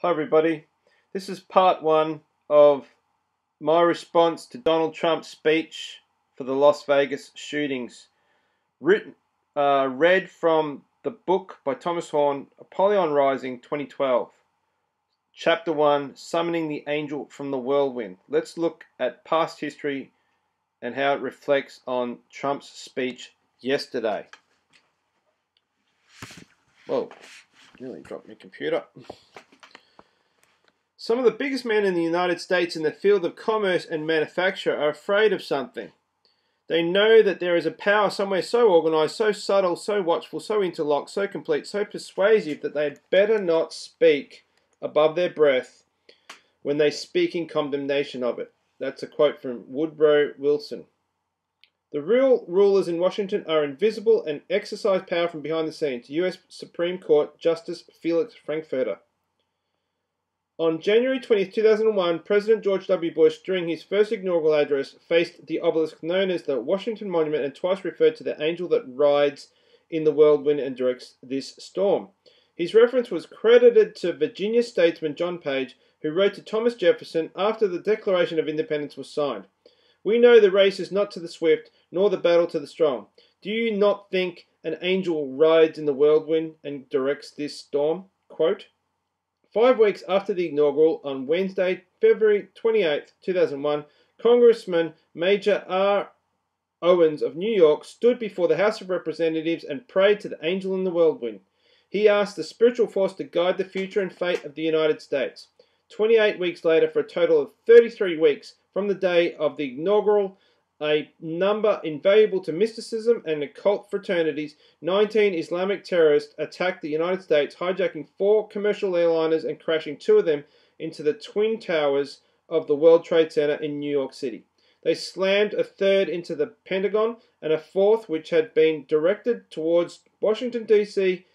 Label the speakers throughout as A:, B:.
A: Hi everybody, this is part one of my response to Donald Trump's speech for the Las Vegas shootings. Read from the book by Thomas Horn, Apollyon Rising 2012. Chapter 1, Summoning the Angel from the Whirlwind. Let's look at past history and how it reflects on Trump's speech yesterday. Whoa, nearly dropped my computer. Some of the biggest men in the United States in the field of commerce and manufacture are afraid of something. They know that there is a power somewhere so organized, so subtle, so watchful, so interlocked, so complete, so persuasive that they had better not speak above their breath when they speak in condemnation of it. That's a quote from Woodrow Wilson. The real rulers in Washington are invisible and exercise power from behind the scenes. U.S. Supreme Court Justice Felix Frankfurter. On January 20, 2001, President George W. Bush, during his first inaugural address, faced the obelisk known as the Washington Monument and twice referred to the angel that rides in the whirlwind and directs this storm. His reference was credited to Virginia statesman John Page, who wrote to Thomas Jefferson after the Declaration of Independence was signed. "We know the race is not to the swift, nor the battle to the strong. Do you not think an angel rides in the whirlwind and directs this storm?" Quote, 5 weeks after the inaugural, on Wednesday, February 28, 2001, Congressman Major R. Owens of New York stood before the House of Representatives and prayed to the angel in the whirlwind. He asked the spiritual force to guide the future and fate of the United States. 28 weeks later, for a total of 33 weeks from the day of the inaugural, a number invaluable to mysticism and occult fraternities, 19 Islamic terrorists attacked the United States, hijacking 4 commercial airliners and crashing 2 of them into the Twin Towers of the World Trade Center in New York City. They slammed a 3rd into the Pentagon, and a 4th, which had been directed towards Washington, D.C.,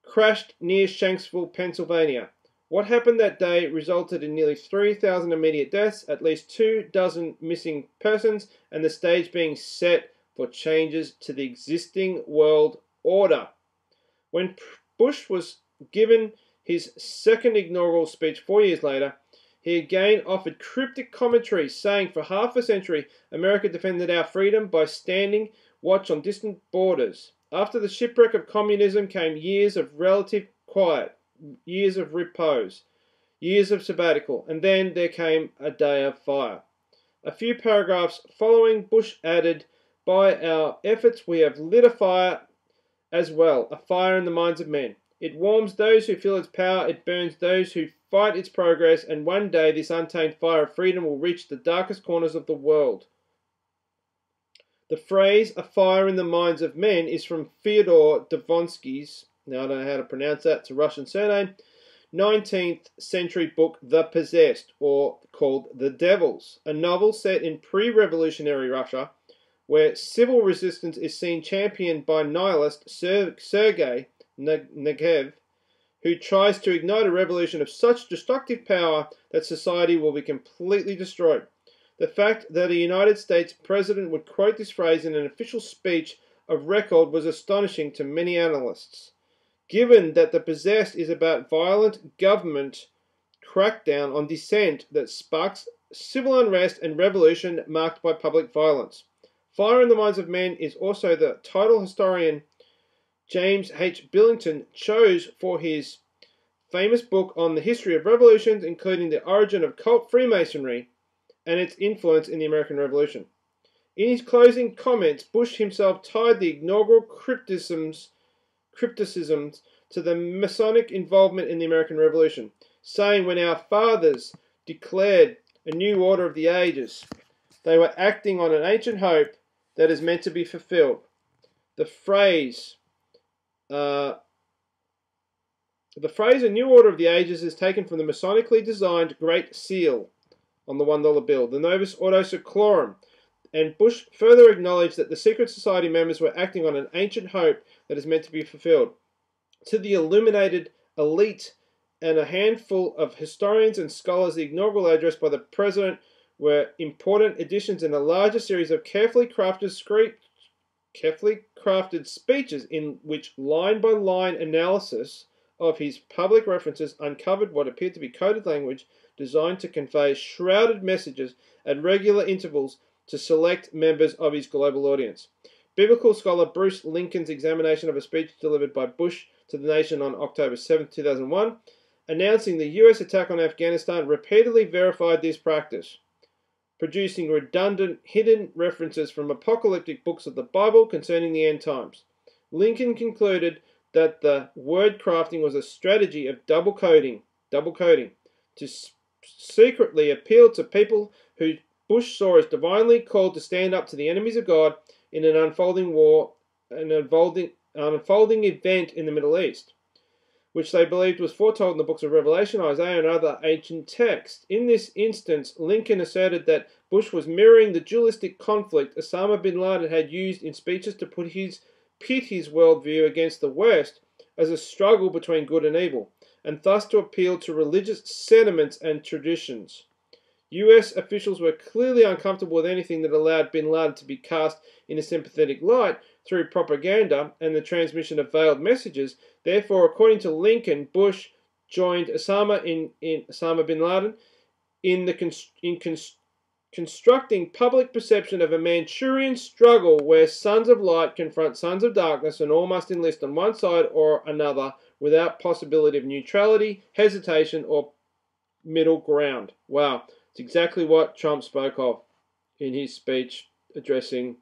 A: crashed near Shanksville, Pennsylvania. What happened that day resulted in nearly 3,000 immediate deaths, at least 24 missing persons, and the stage being set for changes to the existing world order. When Bush was given his second inaugural speech 4 years later, he again offered cryptic commentary, saying for half a century America defended our freedom by standing watch on distant borders. After the shipwreck of communism came years of relative quiet, years of repose, years of sabbatical, and then there came a day of fire. A few paragraphs following, Bush added, "By our efforts we have lit a fire as well, a fire in the minds of men. It warms those who feel its power, it burns those who fight its progress, and one day this untamed fire of freedom will reach the darkest corners of the world." The phrase, "a fire in the minds of men," is from Fyodor Dostoevsky's, now I don't know how to pronounce that, it's a Russian surname, 19th century book The Possessed, or called The Devils, a novel set in pre-revolutionary Russia, where civil resistance is seen championed by nihilist Sergei Negev, who tries to ignite a revolution of such destructive power that society will be completely destroyed. The fact that a United States president would quote this phrase in an official speech of record was astonishing to many analysts. Given that The Possessed is about violent government crackdown on dissent that sparks civil unrest and revolution marked by public violence. Fire in the Minds of Men is also the title historian James H. Billington chose for his famous book on the history of revolutions, including the origin of cult Freemasonry and its influence in the American Revolution. In his closing comments, Bush himself tied the inaugural criticisms to the Masonic involvement in the American Revolution, saying, "When our fathers declared a new order of the ages, they were acting on an ancient hope that is meant to be fulfilled." The phrase, "a new order of the ages" is taken from the Masonically designed Great Seal on the $1 bill, the Novus Ordo Seclorum, and Bush further acknowledged that the secret society members were acting on an ancient hope that is meant to be fulfilled. To the illuminated elite and a handful of historians and scholars, the inaugural address by the president were important additions in a larger series of carefully crafted speeches in which line-by-line analysis of his public references uncovered what appeared to be coded language designed to convey shrouded messages at regular intervals to select members of his global audience. Biblical scholar Bruce Lincoln's examination of a speech delivered by Bush to the nation on October 7, 2001, announcing the US attack on Afghanistan, repeatedly verified this practice, producing redundant, hidden references from apocalyptic books of the Bible concerning the end times. Lincoln concluded that the word crafting was a strategy of double coding to secretly appeal to people who Bush saw as divinely called to stand up to the enemies of God in an unfolding war, an unfolding event in the Middle East, which they believed was foretold in the books of Revelation, Isaiah, and other ancient texts. In this instance, Lincoln asserted that Bush was mirroring the dualistic conflict Osama bin Laden had used in speeches to pit his worldview against the West as a struggle between good and evil, and thus to appeal to religious sentiments and traditions. US officials were clearly uncomfortable with anything that allowed bin Laden to be cast in a sympathetic light through propaganda and the transmission of veiled messages. Therefore, according to Lincoln, Bush joined Osama bin Laden in constructing public perception of a Manchurian struggle where sons of light confront sons of darkness and all must enlist on one side or another without possibility of neutrality, hesitation, or middle ground. Wow. It's exactly what Trump spoke of in his speech addressing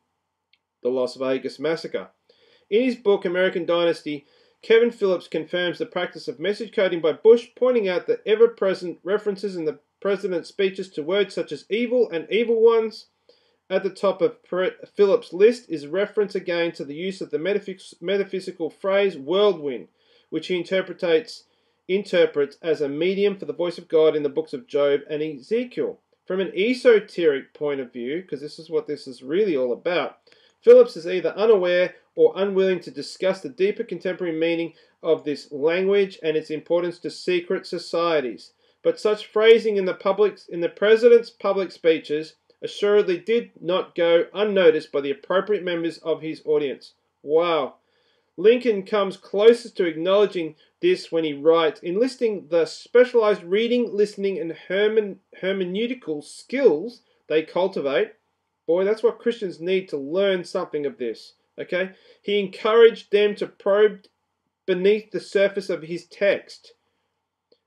A: the Las Vegas massacre. In his book, American Dynasty, Kevin Phillips confirms the practice of message coding by Bush, pointing out the ever-present references in the president's speeches to words such as evil and evil ones. At the top of Phillips' list is reference again to the use of the metaphysical phrase whirlwind, which he interprets as a medium for the voice of God in the books of Job and Ezekiel. From an esoteric point of view, because this is what this is really all about, Phillips is either unaware or unwilling to discuss the deeper contemporary meaning of this language and its importance to secret societies. But such phrasing in the president's public speeches assuredly did not go unnoticed by the appropriate members of his audience. Wow. Lincoln comes closest to acknowledging this when he writes, enlisting the specialized reading, listening, and hermeneutical skills they cultivate. Boy, that's what Christians need to learn something of this. Okay? He encouraged them to probe beneath the surface of his text.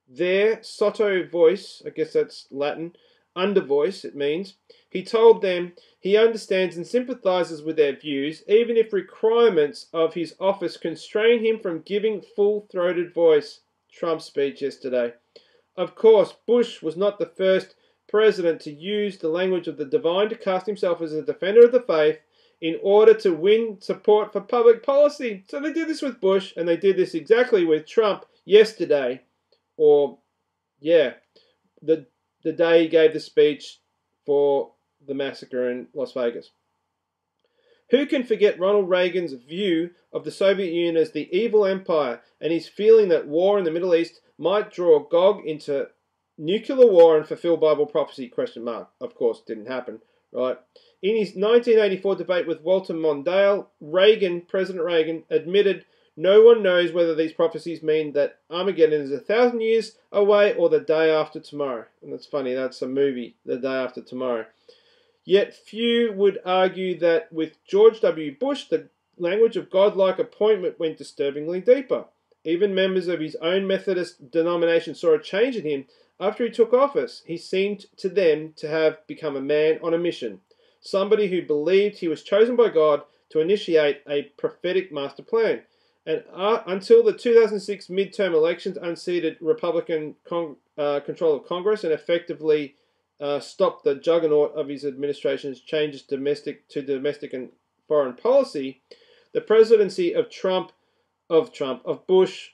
A: Their sotto voice, I guess that's Latin, under voice it means, he told them he understands and sympathizes with their views, even if requirements of his office constrain him from giving full-throated voice. Trump's speech yesterday. Of course, Bush was not the first president to use the language of the divine to cast himself as a defender of the faith in order to win support for public policy. So they did this with Bush, and they did this exactly with Trump yesterday. Or, yeah, the day he gave the speech for the massacre in Las Vegas. Who can forget Ronald Reagan's view of the Soviet Union as the evil empire and his feeling that war in the Middle East might draw Gog into nuclear war and fulfill Bible prophecy? ? Of course, didn't happen, right? In his 1984 debate with Walter Mondale, President Reagan admitted no one knows whether these prophecies mean that Armageddon is 1,000 years away or the day after tomorrow. And that's funny, that's a movie, The Day After Tomorrow. Yet few would argue that with George W. Bush, the language of godlike appointment went disturbingly deeper. Even members of his own Methodist denomination saw a change in him after he took office. He seemed to them to have become a man on a mission, somebody who believed he was chosen by God to initiate a prophetic master plan. And until the 2006 midterm elections unseated Republican control of Congress and effectively stopped the juggernaut of his administration's changes to domestic and foreign policy, the presidency of Bush,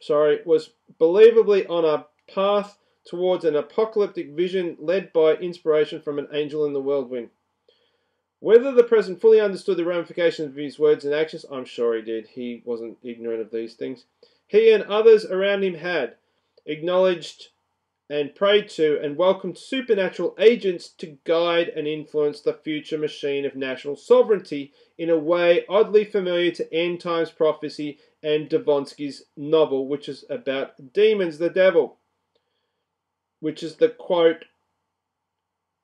A: was believably on a path towards an apocalyptic vision led by inspiration from an angel in the whirlwind. Whether the president fully understood the ramifications of his words and actions, I'm sure he did. He wasn't ignorant of these things. He and others around him had acknowledged and prayed to and welcomed supernatural agents to guide and influence the future machine of national sovereignty in a way oddly familiar to end times prophecy and Devonsky's novel, which is about demons, the devil, which is the quote,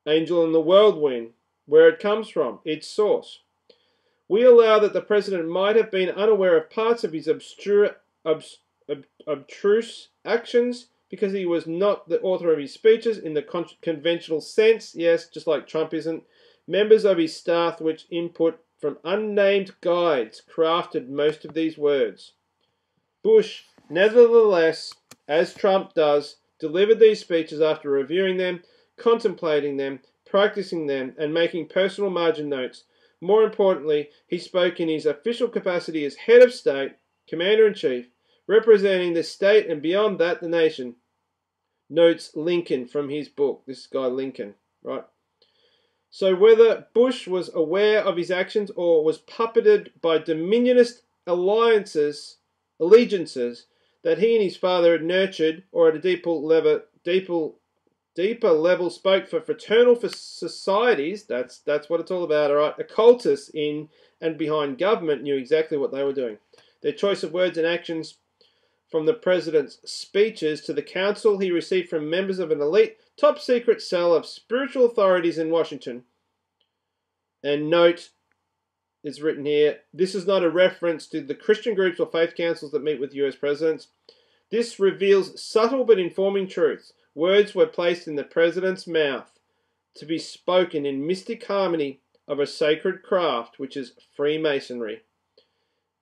A: angel in the whirlwind, where it comes from, its source. We allow that the president might have been unaware of parts of his obtruse actions because he was not the author of his speeches in the conventional sense, yes, just like Trump isn't. Members of his staff, which input from unnamed guides, crafted most of these words. Bush, nevertheless, as Trump does, delivered these speeches after reviewing them, contemplating them, practicing them, and making personal margin notes. More importantly, he spoke in his official capacity as head of state, commander-in-chief, representing the state and beyond that the nation. Notes Lincoln from his book. This guy Lincoln, right? So whether Bush was aware of his actions or was puppeted by dominionist allegiances that he and his father had nurtured, or at a deeper level spoke for fraternal societies, that's what it's all about, all right? Occultists in and behind government knew exactly what they were doing. Their choice of words and actions, from the president's speeches to the counsel he received from members of an elite, top-secret cell of spiritual authorities in Washington. And note, is written here, this is not a reference to the Christian groups or faith councils that meet with US presidents. This reveals subtle but informing truths. Words were placed in the president's mouth to be spoken in mystic harmony of a sacred craft, which is Freemasonry,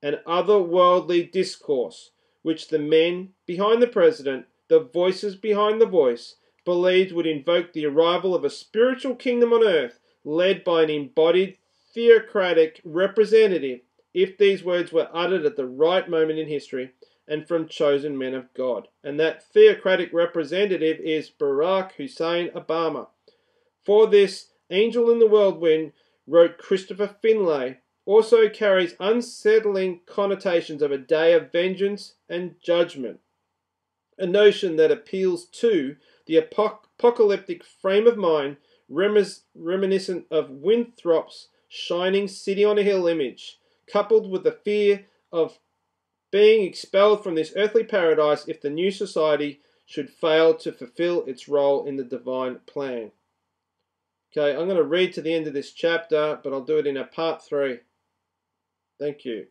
A: and otherworldly discourse, which the men behind the president, the voices behind the voice, believed would invoke the arrival of a spiritual kingdom on earth, led by an embodied theocratic representative, if these words were uttered at the right moment in history, and from chosen men of God. And that theocratic representative is Barack Hussein Obama. For this, Angel in the Whirlwind, wrote Christopher Finlay, also carries unsettling connotations of a day of vengeance and judgment, a notion that appeals to the apocalyptic frame of mind reminiscent of Winthrop's shining city on a hill image, coupled with the fear of being expelled from this earthly paradise if the new society should fail to fulfill its role in the divine plan. Okay, I'm going to read to the end of this chapter, but I'll do it in a part 3. Thank you.